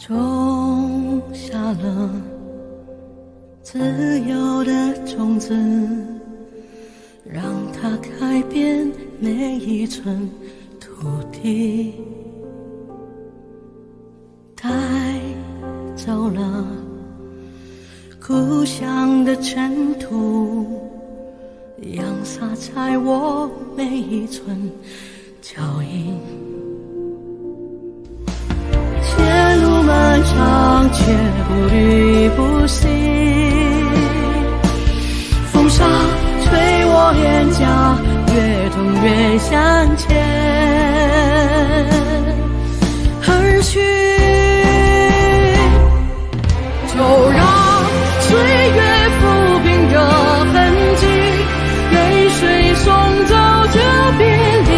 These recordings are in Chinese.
种下了自由的种子，让它改变每一寸土地，带走了故乡的尘土，扬洒在我每一寸脚印。前路漫长，却步履不息，风沙吹我脸颊，越痛越向前。而去，就让岁月抚平这痕迹，泪水送走这别离，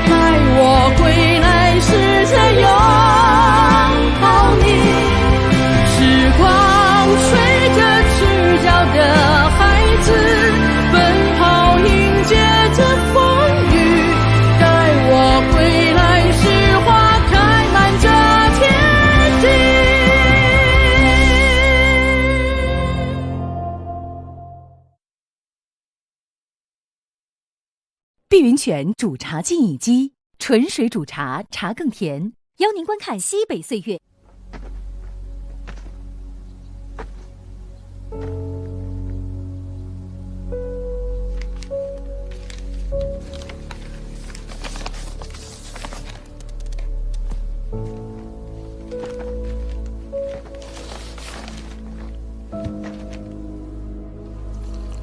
待我归来时才拥抱你。时光吹着赤脚的孩子，奔跑迎接着风雨，待我归来时花开满这天地。碧云泉煮茶记忆机，纯水煮茶，茶更甜。邀您观看西北岁月。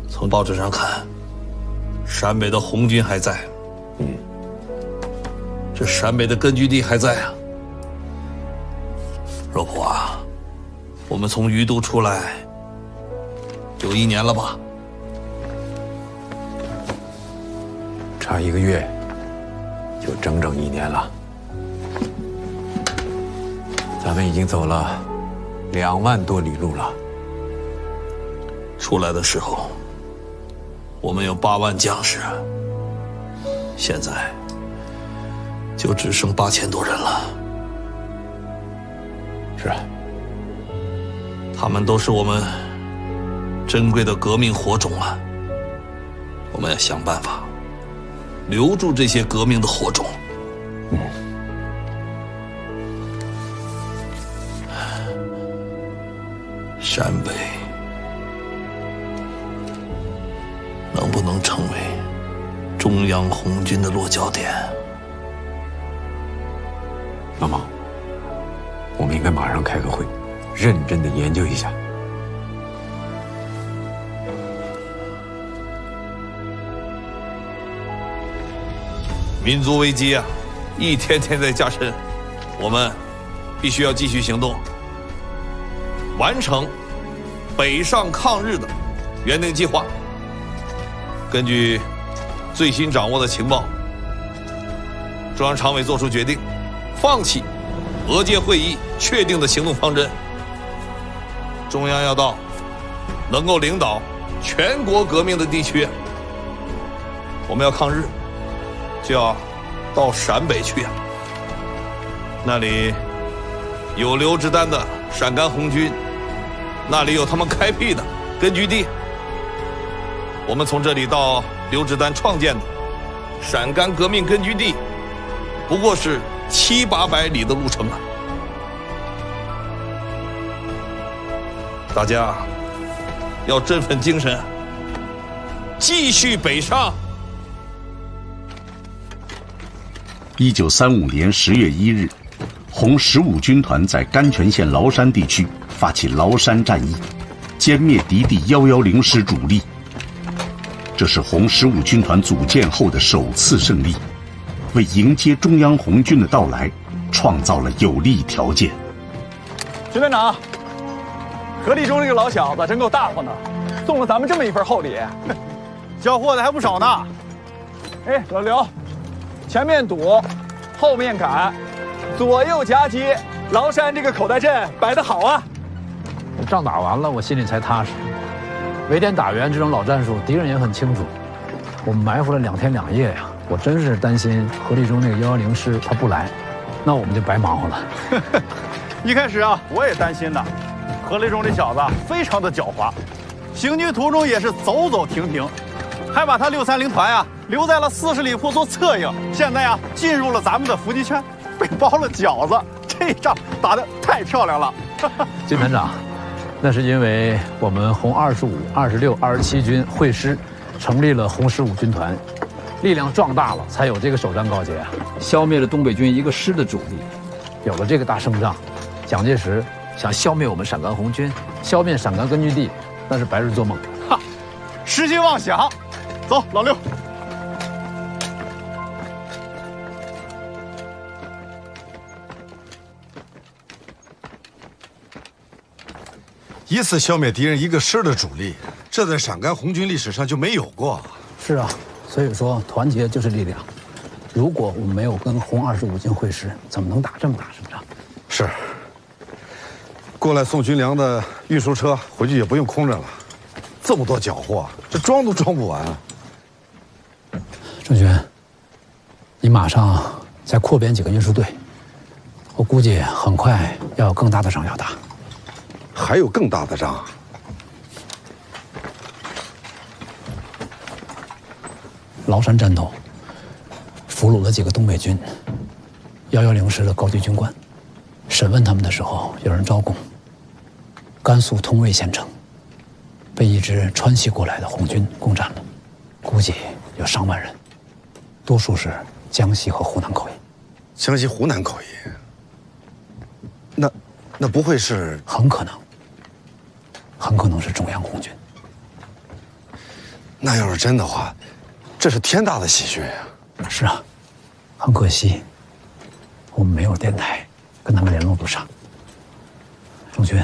从报纸上看，陕北的红军还在。这陕北的根据地还在啊。若普啊，我们从余都出来有1年了吧？差1个月，就整整1年了。咱们已经走了2万多里路了。出来的时候，我们有8万将士，现在就只剩8000多人了。是啊，他们都是我们珍贵的革命火种啊！我们要想办法留住这些革命的火种。陕北能不能成为中央红军的落脚点？老毛，我们应该马上开个会，认真的研究一下。民族危机啊，一天天在加深，我们必须要继续行动，完成北上抗日的原定计划。根据最新掌握的情报，中央常委作出决定，放弃俄界会议确定的行动方针。中央要到能够领导全国革命的地区，我们要抗日，就要到陕北去啊！那里有刘志丹的陕甘红军，那里有他们开辟的根据地。我们从这里到刘志丹创建的陕甘革命根据地，不过是700-800里的路程啊！大家要振奋精神，继续北上。1935年10月1日，红15军团在甘泉县崂山地区发起崂山战役，歼灭敌地110师主力。这是红15军团组建后的首次胜利，为迎接中央红军的到来创造了有利条件。军团长，何立中这个老小子真够大方的，送了咱们这么一份厚礼，交货的还不少呢。哎，老刘，前面堵，后面赶，左右夹击，崂山这个口袋阵摆得好啊！仗打完了，我心里才踏实。围点打援这种老战术，敌人也很清楚。我们埋伏了2天2夜呀，我真是担心何立中那个110师他不来，那我们就白忙活了。一开始啊，我也担心呢。何立忠这小子非常的狡猾，行军途中也是走走停停，还把他630团啊留在了40里铺做策应。现在呀，进入了咱们的伏击圈，被包了饺子。这仗打得太漂亮了。金团长，那是因为我们红25、26、27军会师，成立了红15军团，力量壮大了，才有这个首战告捷，消灭了东北军一个师的主力。有了这个大胜仗，蒋介石想消灭我们陕甘红军，消灭陕甘根据地，那是白日做梦。哈，痴心妄想。走，老六。一次消灭敌人一个师的主力，这在陕甘红军历史上就没有过。是啊，所以说团结就是力量。如果我们没有跟红25军会师，怎么能打这么大胜仗？是。过来送军粮的运输车回去也不用空着了，这么多缴获，这装都装不完。郑军，你马上再扩编几个运输队，我估计很快要有更大的仗要打。还有更大的仗？崂山战斗俘虏了几个东北军110师的高级军官，审问他们的时候，有人招供，甘肃通渭县城被一支川西过来的红军攻占了，估计有上万人，多数是江西和湖南口音。江西、湖南口音？那不会是？很可能是中央红军。那要是真的话，这是天大的喜讯呀！是啊，很可惜，我们没有电台，跟他们联络不上。郑军，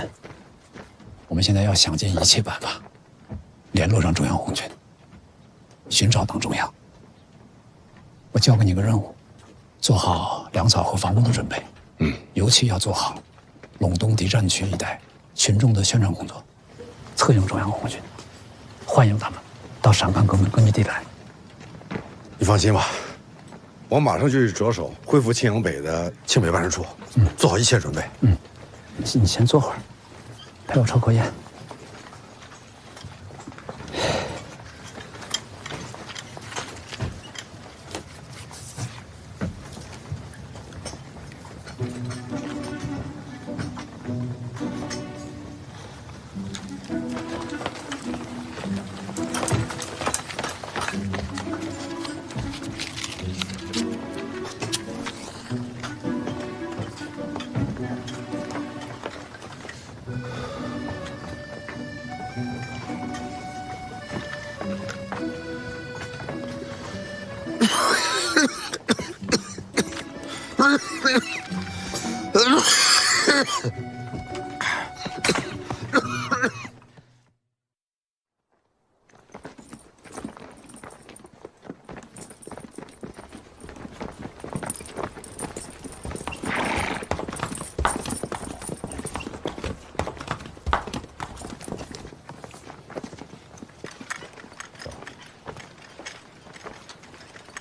我们现在要想尽一切办法，联络上中央红军，寻找党中央。我交给你个任务，做好粮草和防务的准备。尤其要做好陇东敌占区一带群众的宣传工作，策应中央红军，欢迎他们到陕甘革命根据地来。你放心吧，我马上就去着手恢复庆阳北的庆北办事处，做好一切准备。你先坐会儿，陪我抽口烟。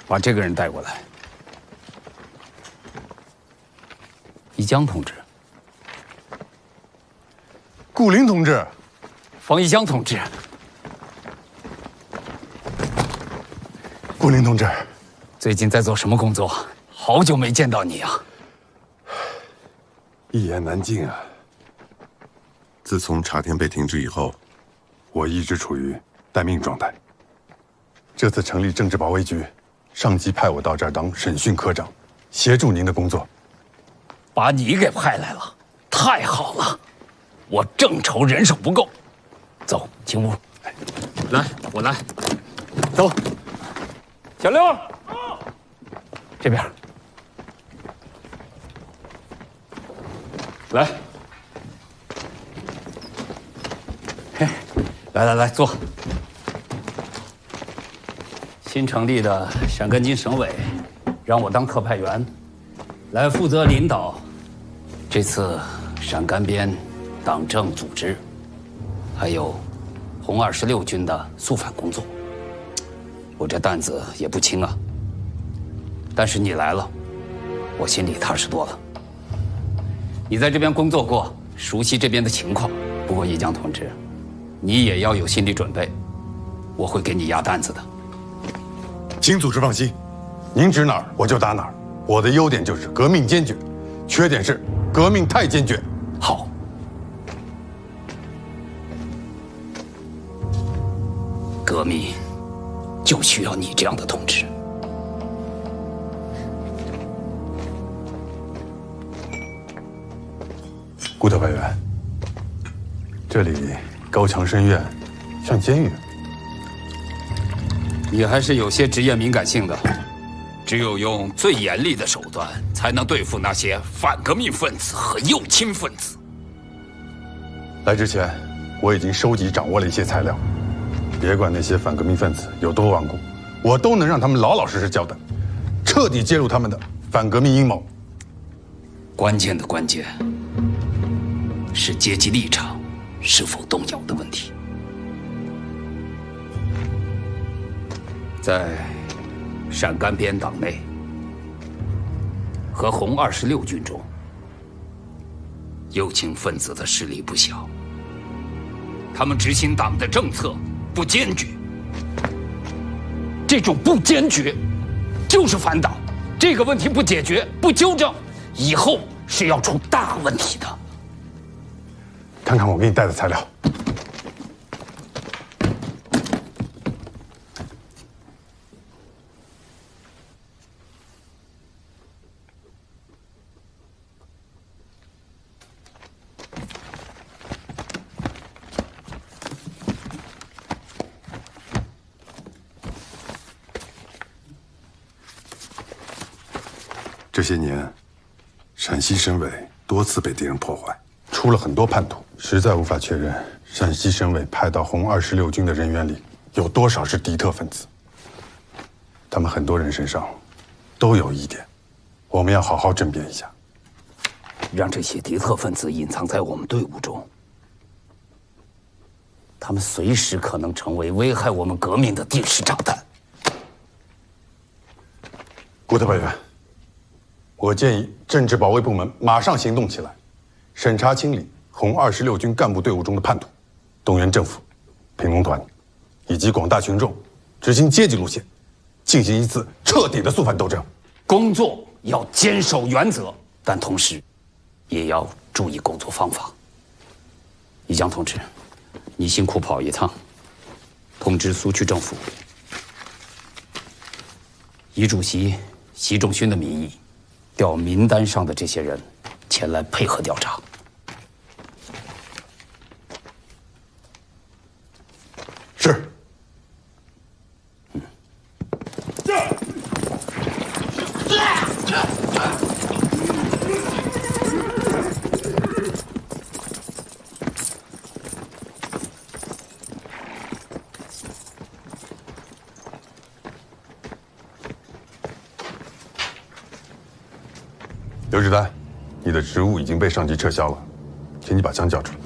把这个人带过来。一江同志，顾林同志，冯一江同志，顾林同志，最近在做什么工作？好久没见到你啊！一言难尽啊。自从茶田被停职以后，我一直处于待命状态。这次成立政治保卫局，上级派我到这儿当审讯科长，协助您的工作。把你给派来了，太好了！我正愁人手不够。走，进屋。来，我来。走，小六，这边。来。嘿，来，坐。新成立的陕甘津省委让我当特派员，来负责领导这次陕甘边党政组织，还有红26军的肃反工作。我这担子也不轻啊。但是你来了，我心里踏实多了。你在这边工作过，熟悉这边的情况。不过，一江同志，你也要有心理准备，我会给你压担子的。请组织放心，您指哪儿我就打哪儿。我的优点就是革命坚决，缺点是革命太坚决。好。革命就需要你这样的同志。顾特派员，这里高墙深院，像监狱。你还是有些职业敏感性的，只有用最严厉的手段，才能对付那些反革命分子和右倾分子。来之前，我已经收集掌握了一些材料。别管那些反革命分子有多顽固，我都能让他们老老实实交代，彻底揭露他们的反革命阴谋。关键的关键是阶级立场是否动摇的问题。在陕甘边党内和红26军中，右倾分子的势力不小，他们执行党的政策不坚决，这种不坚决就是反党。这个问题不解决、不纠正，以后是要出大问题的。看看我给你带的材料。这些年，陕西省委多次被敌人破坏，出了很多叛徒，实在无法确认陕西省委派到红26军的人员里有多少是敌特分子。他们很多人身上都有疑点，我们要好好甄别一下，让这些敌特分子隐藏在我们队伍中，他们随时可能成为危害我们革命的定时炸弹。顾特派员，我建议政治保卫部门马上行动起来，审查清理红26军干部队伍中的叛徒，动员政府、评工团以及广大群众执行阶级路线，进行一次彻底的肃反斗争。工作要坚守原则，但同时也要注意工作方法。一江同志，你辛苦跑一趟，通知苏区政府，以主席习仲勋的名义，调名单上的这些人前来配合调查。是。刘志丹，你的职务已经被上级撤销了，请你把枪交出来。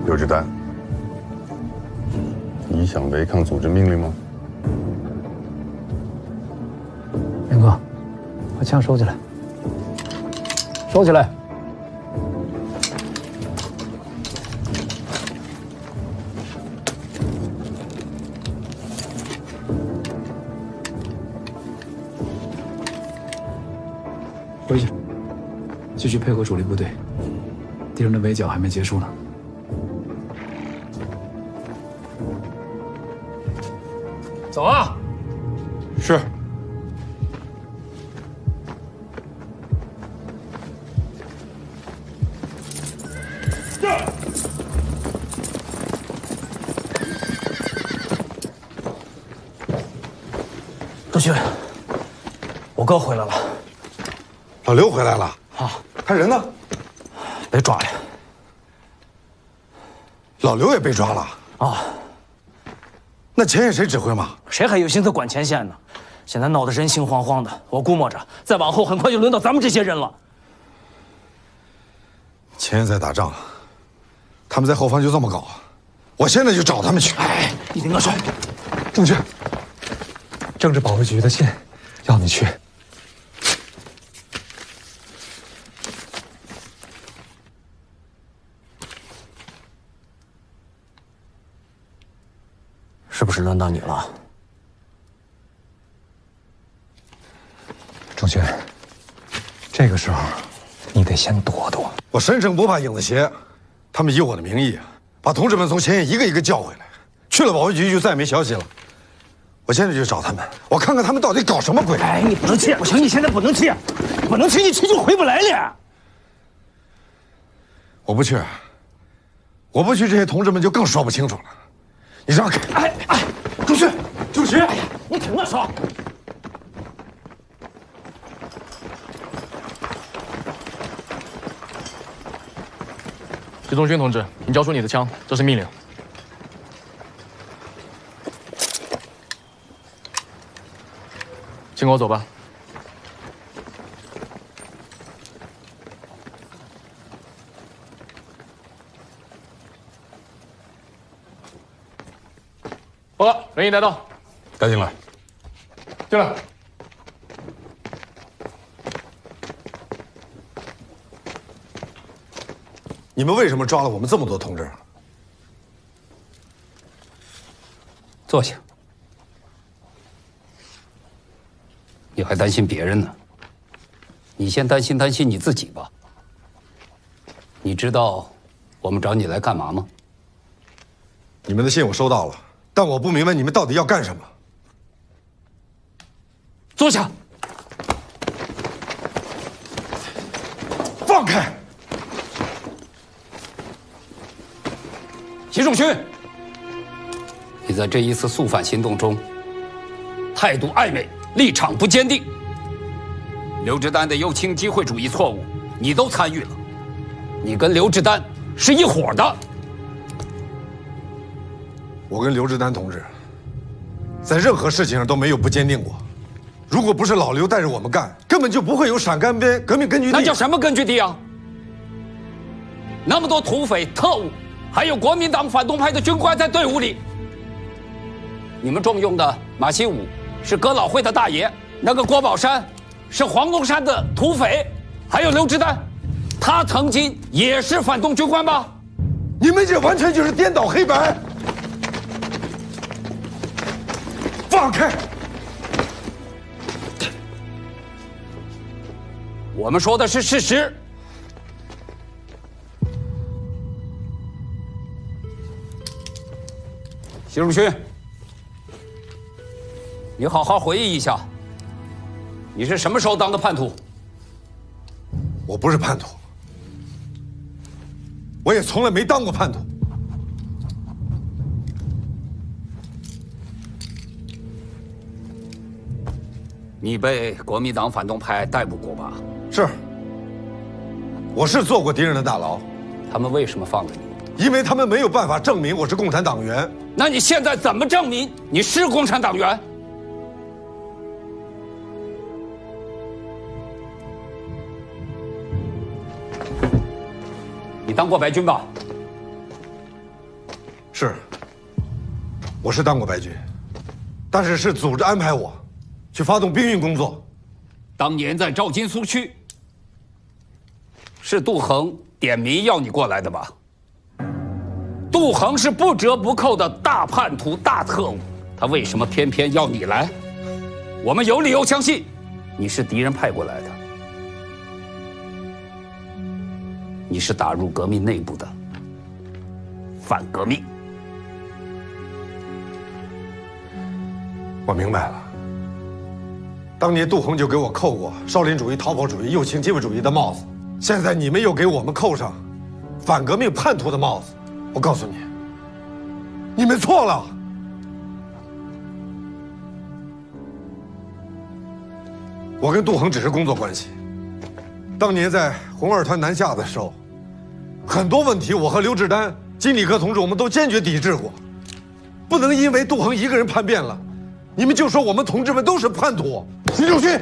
刘志丹，你想违抗组织命令吗？明哥，把枪收起来，收起来。回去，继续配合主力部队，敌人的围剿还没结束呢。走啊！是。周迅，我哥回来了。老刘回来了啊？他人呢？被抓了。老刘也被抓了啊？那前线谁指挥嘛？谁还有心思管前线呢？现在闹得人心惶惶的，我估摸着再往后很快就轮到咱们这些人了。前线在打仗，他们在后方就这么搞，我现在就找他们去。哎，你听我说，仲勋，政治保卫局的信要你去。是不是轮到你了？仲勋，这个时候你得先躲躲。我身生不怕影子斜，他们以我的名义把同志们从前线一个一个叫回来，去了保卫局就再也没消息了。我现在就找他们，我看看他们到底搞什么鬼。哎，你不能去！我求你现在不能去，不能去，你去就回不来了。我不去，我不去，这些同志们就更说不清楚了。你让开！哎哎，仲勋，仲勋，哎呀，你听我说。徐宗勋同志，请交出你的枪，这是命令。请跟我走吧。好了，人已带到，带进来。进来。你们为什么抓了我们这么多同志？坐下。你还担心别人呢？你先担心你自己吧。你知道我们找你来干嘛吗？你们的信我收到了，但我不明白你们到底要干什么。坐下。放开！习仲勋，你在这一次肃反行动中态度暧昧，立场不坚定。刘志丹的右倾机会主义错误，你都参与了。你跟刘志丹是一伙的。我跟刘志丹同志在任何事情上都没有不坚定过。如果不是老刘带着我们干，根本就不会有陕甘边革命根据地。那叫什么根据地啊？那么多土匪、特务，还有国民党反动派的军官在队伍里。你们重用的马习武是哥老会的大爷，那个郭宝山是黄龙山的土匪，还有刘志丹，他曾经也是反动军官吧？你们这完全就是颠倒黑白！放开！我们说的是事实。习仲勋，你好好回忆一下，你是什么时候当的叛徒？我不是叛徒，我也从来没当过叛徒。你被国民党反动派逮捕过吧？是，我是坐过敌人的大牢。他们为什么放了你？因为他们没有办法证明我是共产党员。那你现在怎么证明你是共产党员？你当过白军吧？是，我是当过白军，但是是组织安排我去发动兵运工作。当年在赵金苏区，是杜衡点名要你过来的吧？杜衡是不折不扣的大叛徒、大特务，他为什么偏偏要你来？我们有理由相信，你是敌人派过来的，你是打入革命内部的反革命。我明白了。当年杜衡就给我扣过少林主义、逃跑主义、右倾机会主义的帽子，现在你们又给我们扣上反革命叛徒的帽子。我告诉你，你们错了。我跟杜衡只是工作关系。当年在红二团南下的时候，很多问题我和刘志丹、金礼科同志我们都坚决抵制过。不能因为杜衡一个人叛变了，你们就说我们同志们都是叛徒。习仲勋，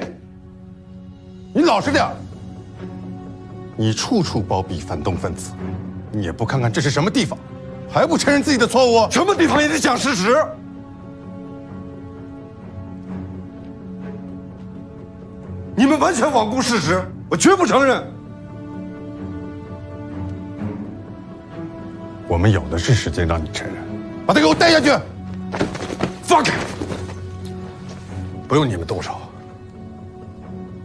你老实点儿。你处处包庇反动分子，你也不看看这是什么地方？还不承认自己的错误？什么地方也得讲事实。你们完全罔顾事实，我绝不承认。我们有的是时间让你承认，把他给我带下去。放开！不用你们动手，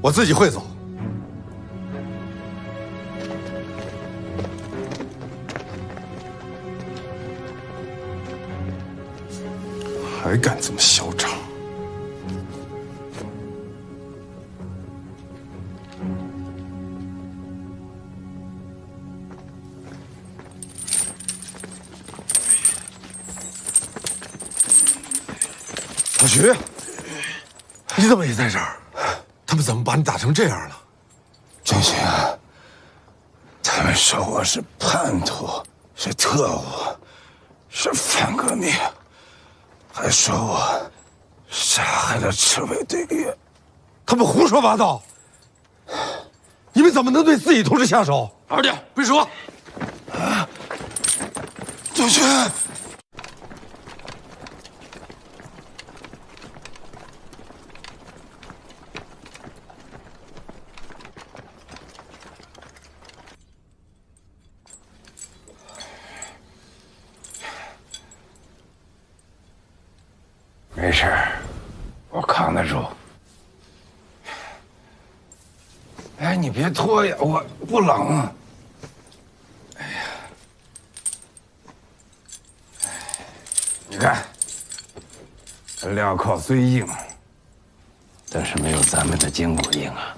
我自己会走。还敢这么嚣张！老徐，你怎么也在这儿？他们怎么把你打成这样了？军情，他们说我是叛徒，是特务，是反革命，还说我杀害了赤卫队员。他们胡说八道！你们怎么能对自己同志下手？好好点，别说。啊，周军。没事，我扛得住。哎，你别脱呀，我不冷啊。哎呀，你看，这镣铐虽硬，但是没有咱们的筋骨硬啊。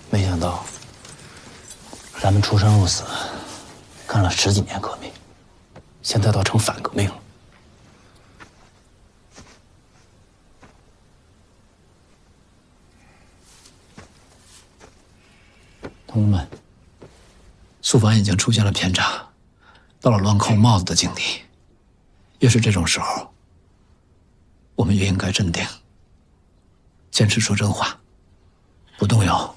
没想到，咱们出生入死，干了10几年革命，现在倒成反革命了。同志们，肃反已经出现了偏差，到了乱扣帽子的境地。越是这种时候，我们越应该镇定，坚持说真话，不动摇。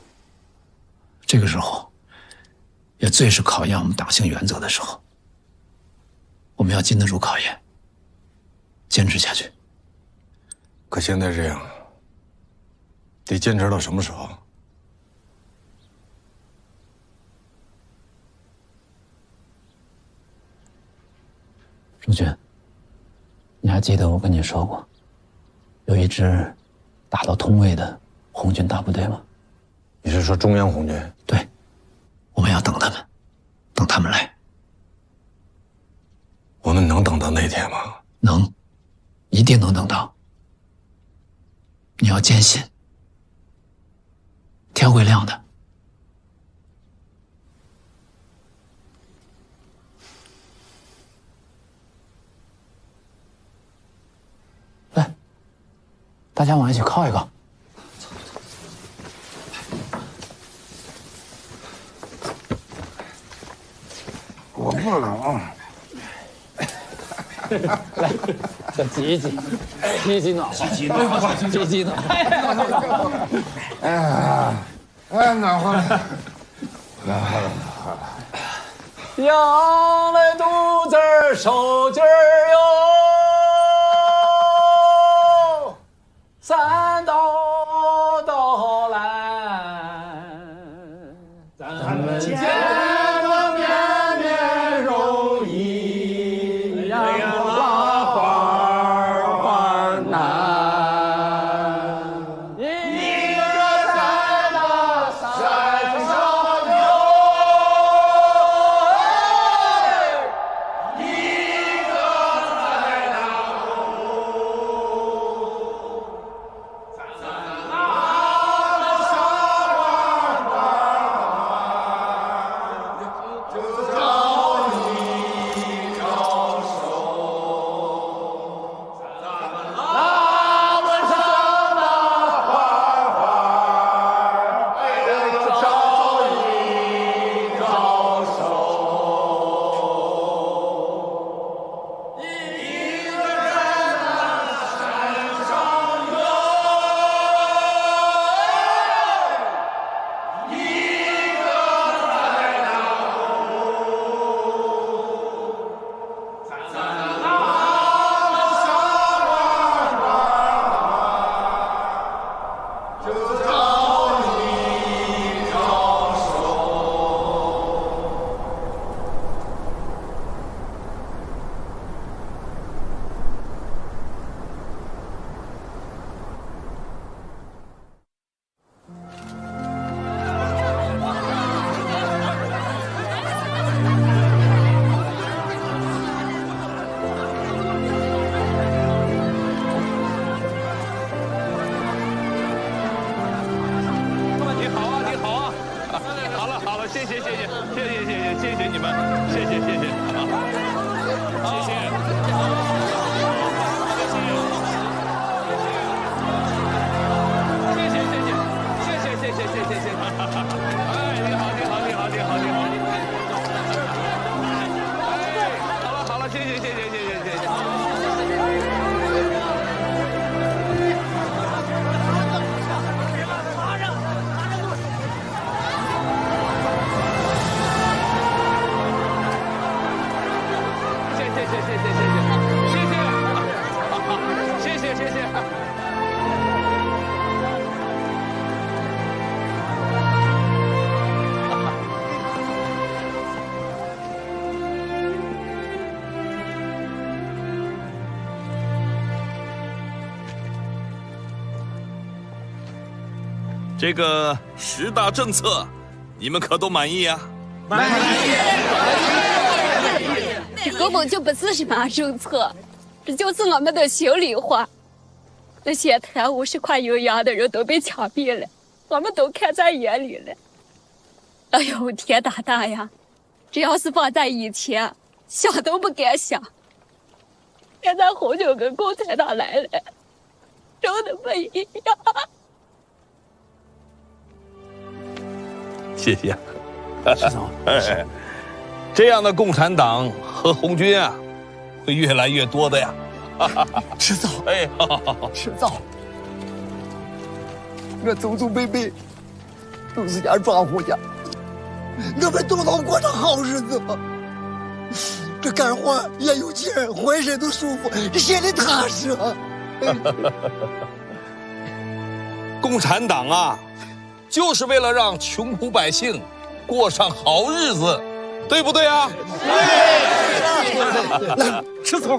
这个时候，也最是考验我们党性原则的时候。我们要经得住考验，坚持下去。可现在这样，得坚持到什么时候？朱军，你还记得我跟你说过，有一支打到通渭的红军大部队吗？你是说中央红军？对，我们要等他们，等他们来。我们能等到那天吗？能，一定能等到。你要坚信，天会亮的。来，大家往一起靠一靠。我不冷。来，再挤一挤，挤挤暖和，挤暖和，挤挤暖和。哎呀，哎，暖和了，暖和了，羊来肚子儿受劲儿哟，三道都来，咱们见个面面容易，两个花花难。一个在那山上游，一个在那谢谢你们，谢谢，谢谢。好了，谢谢。这个10大政策，你们可都满意啊？满意。这根本就不是什么政策，这就是我们的心里话。那些贪50块营养的人都被枪毙了，我们都看在眼里了。哎呦，天大大呀！这要是放在以前，想都不敢想。现在红军跟共产党来了，真的不一样。谢谢。这样的共产党和红军啊，会越来越多的呀。迟早，迟早。我祖祖辈辈都是家庄户家，我们都能过上好日子吗？这干活也有钱，浑身都舒服，心里踏实啊。共产党啊，就是为了让穷苦百姓过上好日子，对不对啊？对。来，吃枣，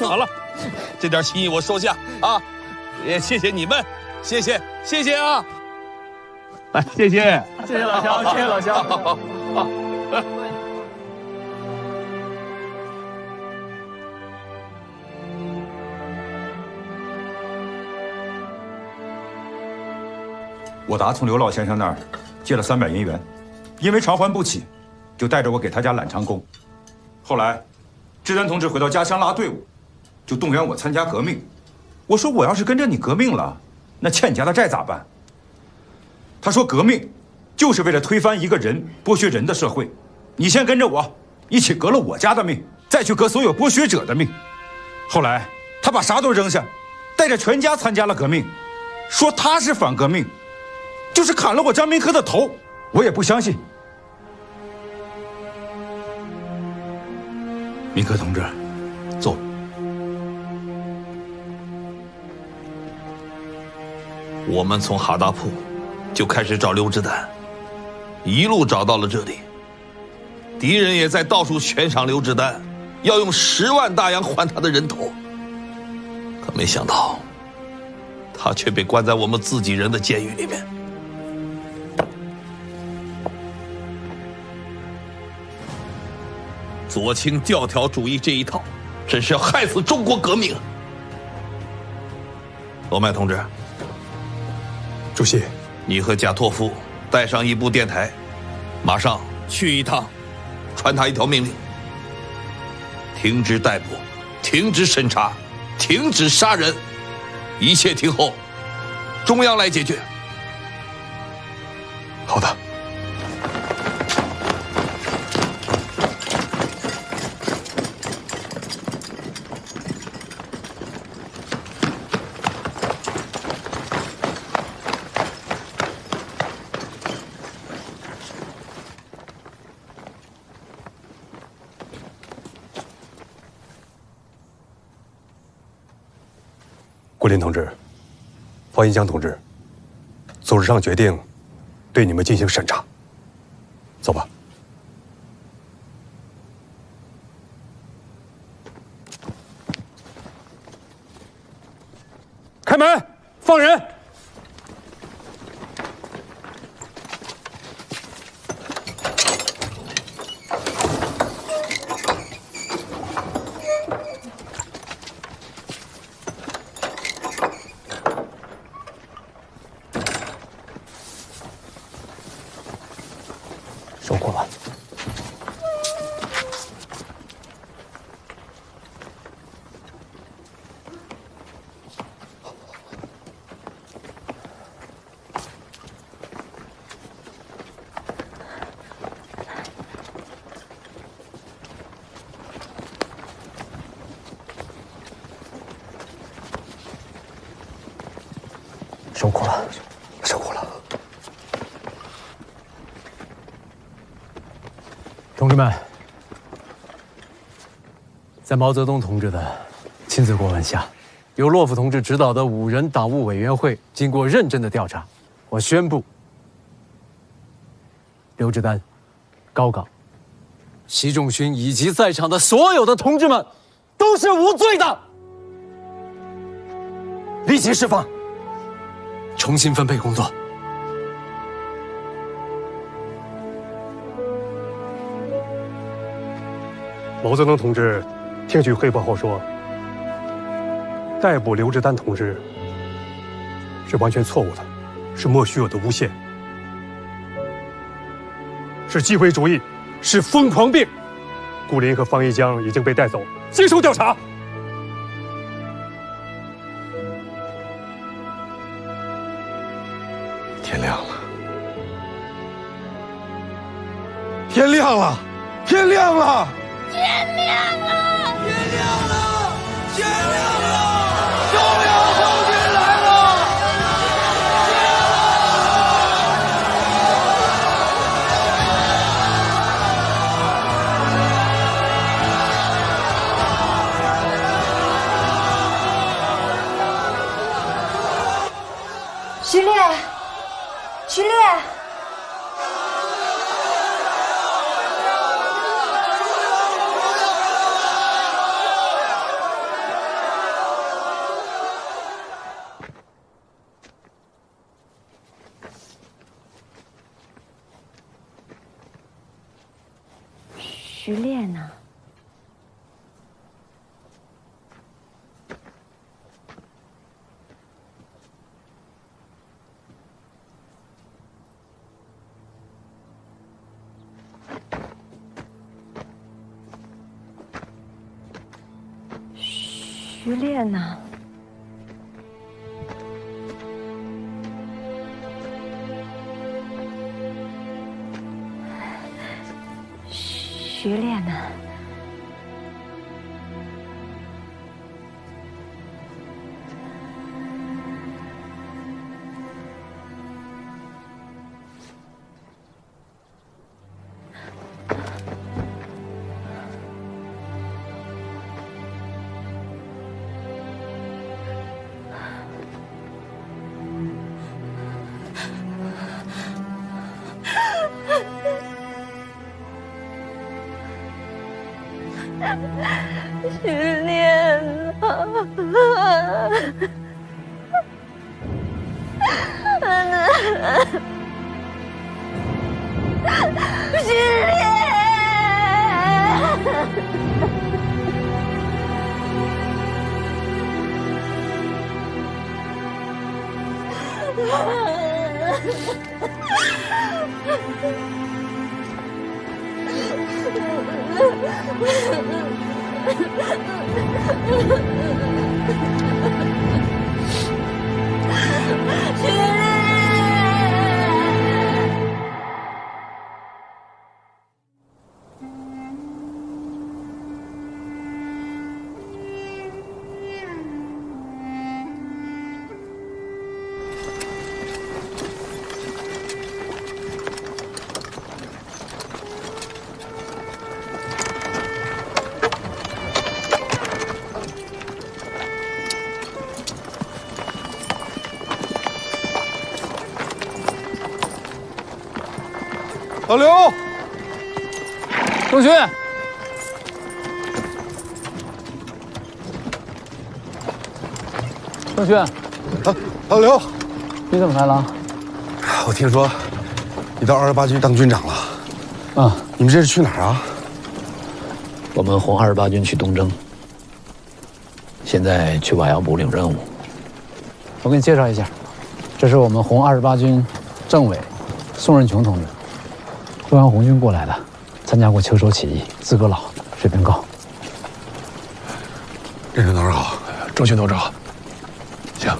好了，这点心意我收下啊，也谢谢你们，谢谢啊！来，谢谢老乡，谢谢老乡。好。我达从刘老先生那儿借了300银元，因为偿还不起，就带着我给他家揽长工。后来，志丹同志回到家乡拉队伍，就动员我参加革命。我说我要是跟着你革命了，那欠家的债咋办？他说革命就是为了推翻一个人剥削人的社会，你先跟着我一起革了我家的命，再去革所有剥削者的命。后来他把啥都扔下，带着全家参加了革命，说他是反革命。就是砍了我张明科的头，我也不相信。明科同志，坐。我们从哈达铺就开始找刘志丹，一路找到了这里。敌人也在到处悬赏刘志丹，要用10万大洋换他的人头。可没想到，他却被关在我们自己人的监狱里面。左倾教条主义这一套，真是要害死中国革命。罗麦同志，主席，你和贾托夫带上一部电台，马上去一趟，传达一条命令：停止逮捕，停止审查，停止杀人，一切听候中央来解决。好的。桂林同志，方银江同志，组织上决定对你们进行审查，走吧。开门，放人。收获了。收获了，收获了。同志们，在毛泽东同志的亲自过问下，由洛夫同志指导的5人党务委员会经过认真的调查，我宣布，刘志丹、高岗、习仲勋以及在场的所有的同志们都是无罪的，立即释放。重新分配工作。毛泽东同志听取汇报后说，逮捕刘志丹同志是完全错误的，是莫须有的诬陷，是极为主义，是疯狂病。顾林和方一江已经被带走，接受调查。天亮了，天亮了，天亮了，天亮了，天亮了，天亮了！中央空军来了！徐烈，徐烈。徐烈呢？徐烈呢？徐烈呢？徐烈徐烈。老刘，仲勋，仲勋，老刘，你怎么来了？我听说你到28军当军长了。啊，你们这是去哪儿啊？我们红28军去东征，现在去瓦窑堡领任务。我给你介绍一下，这是我们红28军政委宋任穷同志。中央红军过来的，参加过秋收起义，资格老，水平高。任正同志好，周迅同志好。行，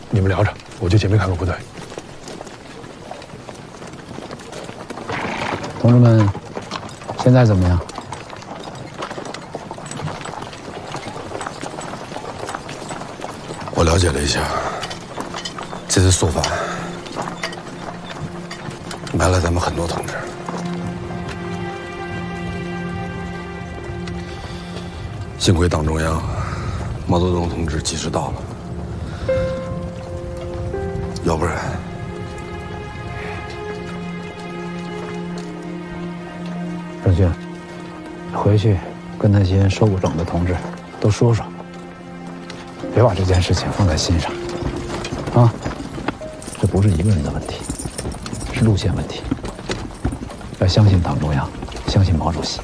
你们聊着，我去前面看看部队。同志们，现在怎么样？我了解了一下，这次肃反埋了咱们很多同志。幸亏党中央毛泽东同志及时到了，要不然……郑迅，回去跟那些受过整的同志都说说，别把这件事情放在心上，啊，这不是一个人的问题，是路线问题。要相信党中央，相信毛主席，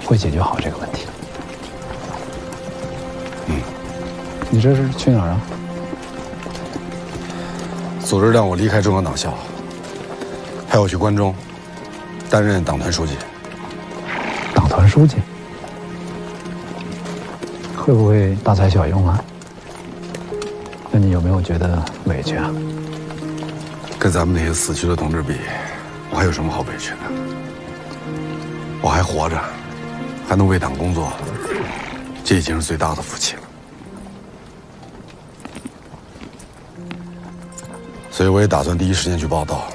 会解决好这个问题。你这是去哪儿啊？组织让我离开中央党校，派我去关中担任党团书记。党团书记会不会大材小用啊？那你有没有觉得委屈啊？跟咱们那些死去的同志比，我还有什么好委屈的？我还活着，还能为党工作，这已经是最大的福气了。所以我也打算第一时间去报道，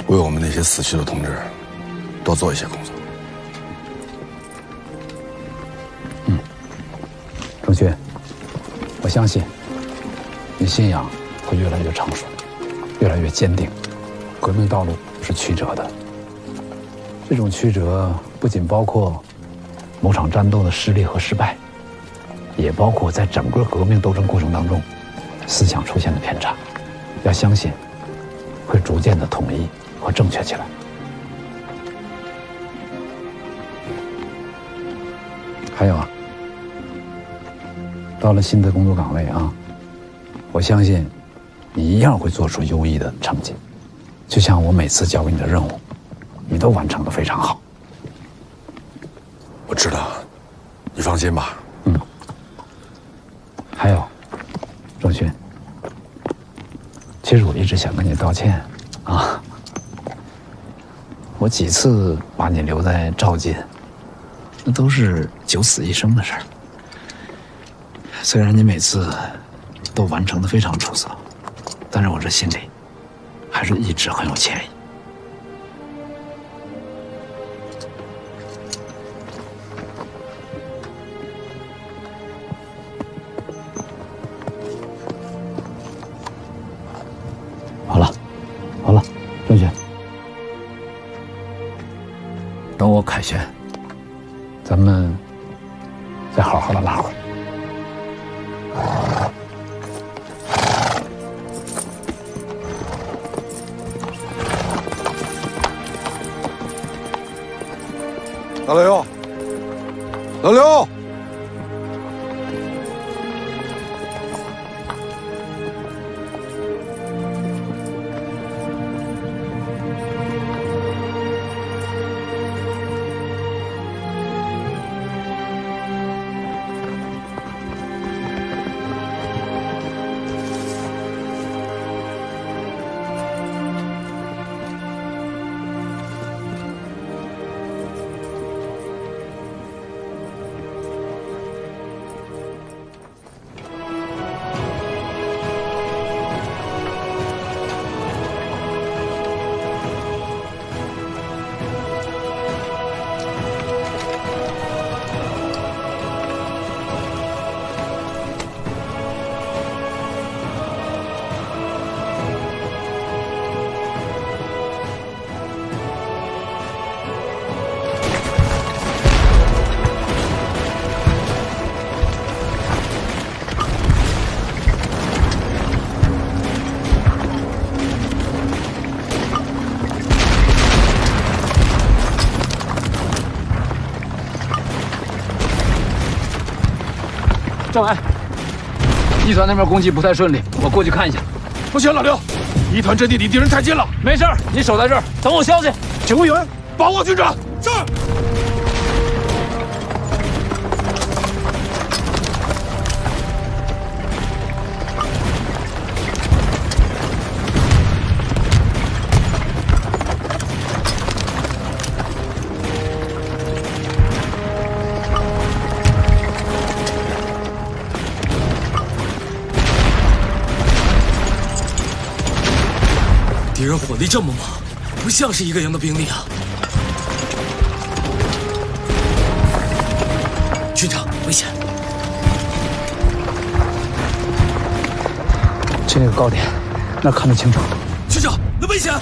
为我们那些死去的同志多做一些工作。郑迅，我相信你信仰会越来越成熟，越来越坚定。革命道路是曲折的，这种曲折不仅包括某场战斗的失利和失败，也包括在整个革命斗争过程当中思想出现的偏差。要相信，会逐渐的统一和正确起来。还有啊，到了新的工作岗位啊，我相信你一样会做出优异的成绩。就像我每次交给你的任务，你都完成得非常好。我知道，你放心吧。还有，郑迅。其实我一直想跟你道歉，啊，我几次把你留在赵晋，那都是九死一生的事儿。虽然你每次都完成得非常出色，但是我这心里还是一直很有歉意。好了，郑迅，等我凯旋，咱们再好好的拉会儿。老刘，老刘。郑安，一团那边攻击不太顺利，我过去看一下。不行，老刘，一团阵地离敌人太近了。没事，你守在这儿，等我消息。指挥员，把握军长。是。敌人火力这么猛，不像是一个营的兵力啊！军长，危险！去那个高点，那看得清楚。军长，那危险！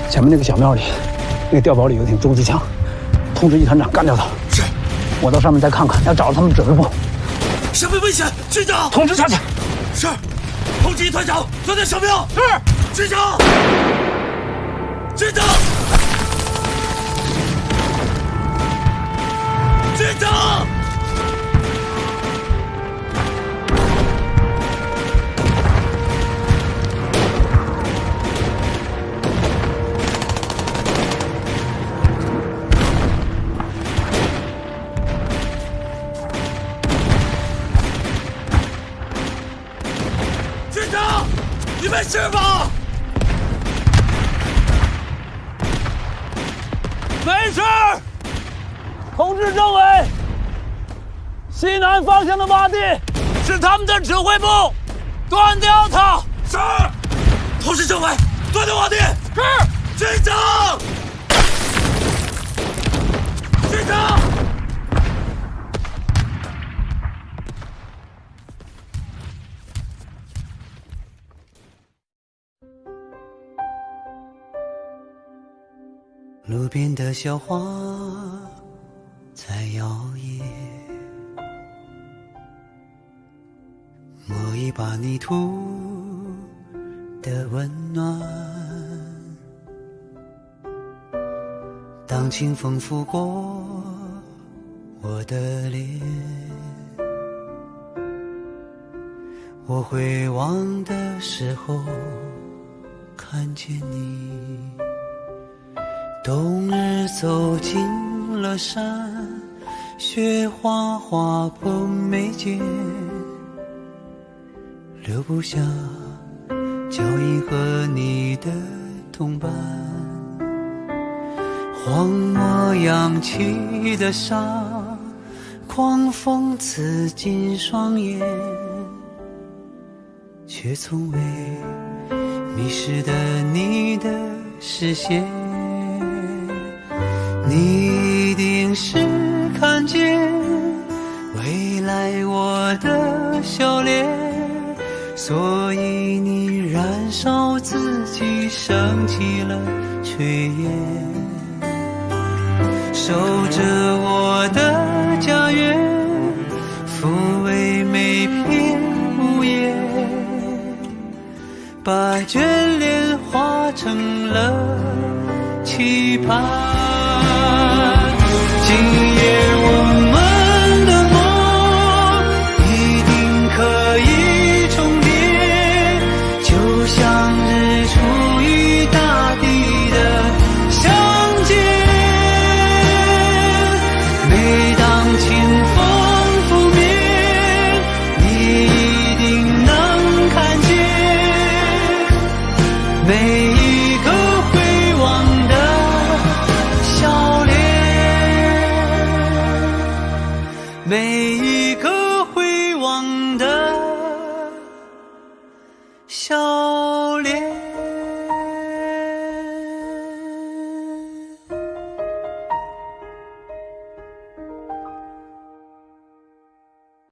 前面那个小庙里，那个碉堡里有挺重机枪，通知一团长干掉他。是，我到上面再看看，要找到他们指挥部。上面危险，军长！通知下去。是，通知一团长钻在小庙。是，军长！军长！军长！你没事吧？没事。通知政委，西南方向的洼地是他们的指挥部，断掉它。是。通知政委，断掉洼地。是。军长。军长。路边的小花在摇曳，摸一把泥土的温暖。当清风拂过我的脸，我回望的时候看见你。冬日走进了山，雪花划破眉间，留不下脚印和你的同伴。荒漠扬起的沙，狂风刺进双眼，却从未迷失的你的视线。你一定是看见未来我的笑脸，所以你燃烧自己，升起了炊烟，守着我的家园，抚慰每片屋檐，把眷恋化成了期盼。今夜我们的梦一定可以重叠，就像日出与大地的相见。每当清风拂面，你一定能看见每一个回望的笑脸，每一个